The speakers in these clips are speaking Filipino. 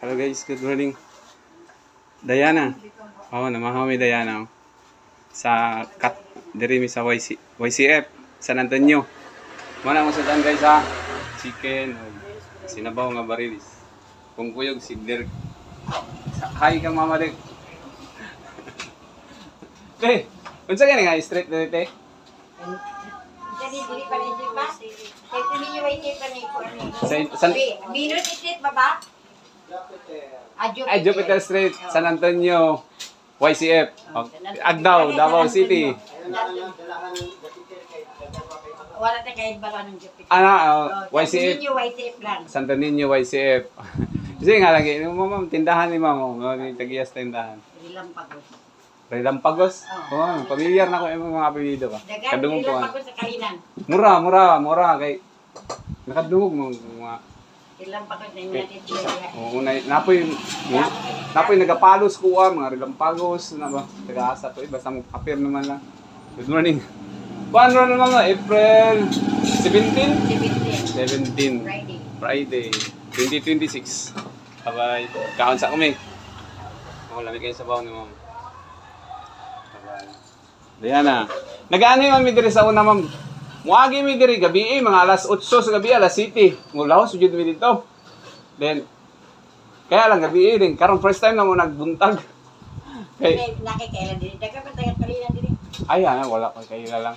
Hello guys, good morning. Diana. Oo, namahaw mi Diana. Sa kat diri mi sa YCF San Antonio. Mana mo sa tan guys ha? Chicken, sinabaw nga barilis. Kung kuyog si Dirk. Hi kang mama Dirk. Te, unsa gani nga straight dito te? Jadi dili pa rin ba? Kaya kung ninyo ay pa ni ko San Minus itit ba ba? Ay, Jupiter Street, San Antonio, YCF, Agdao, Davao City. Wala tayo kahit bala ng Jupiter. YCF, Ninyo YCF lang. Santo Niño, YCF. Kasi nga lagi, ma'am, tindahan ni ma'am, tagiyas tindahan. Rilampagos. Rilampagos? Oo, pamilyar na ko yung mga apelido ka. Dagan, Kadungog ko. Rilampagos sa Kalinan. Mura, kay nakadungog mo mga. Rilampagos na yung natin sila. Oo, napoy nagapalos ko mga Rilampagos na ba? Taga-asa to, basta mag-appear naman lang. Good morning. Paano naman na? April 17? 17. Friday. 2026. Bye-bye. Kaon sa kami. Lamig kayo sa baon ni ma'am. Bye-bye. Diana. Nag-ano yung mami diri sa una ma'am? Muagi mi diri gabi mga alas 8 sa gabi, alas 7. Mulaw sujud mi dito. Then kaya lang gabi din karon first time na mo nagbuntag. Kay nakikailan din. Dagan pa tayo Kalinan din. Ay wala ko kayo lang.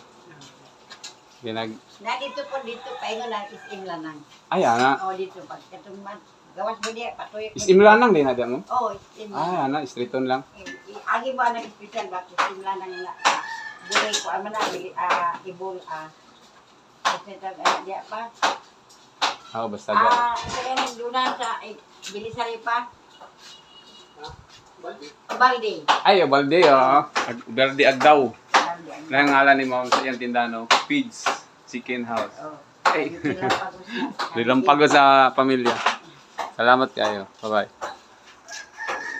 Dinag Na dito po dito paingon na isim lanang. Ay Oh dito pagkatuman. Gawas mo diya patuyo. Isim lang din na mo. Oh, isim. Streeton lang. Agi ba na special ba isim lanang na. Bulay ko ama na ibol kasi diya pa. Basta ga. Kaya nang dunan sa bilisari pa. Balde. Ay, Balde Balde Agdao. Nang ngalan ni ma'am sa iyang tindahan, Pigs Chicken House. Ay. Rilampagos sa pamilya. Salamat kayo. Bye-bye.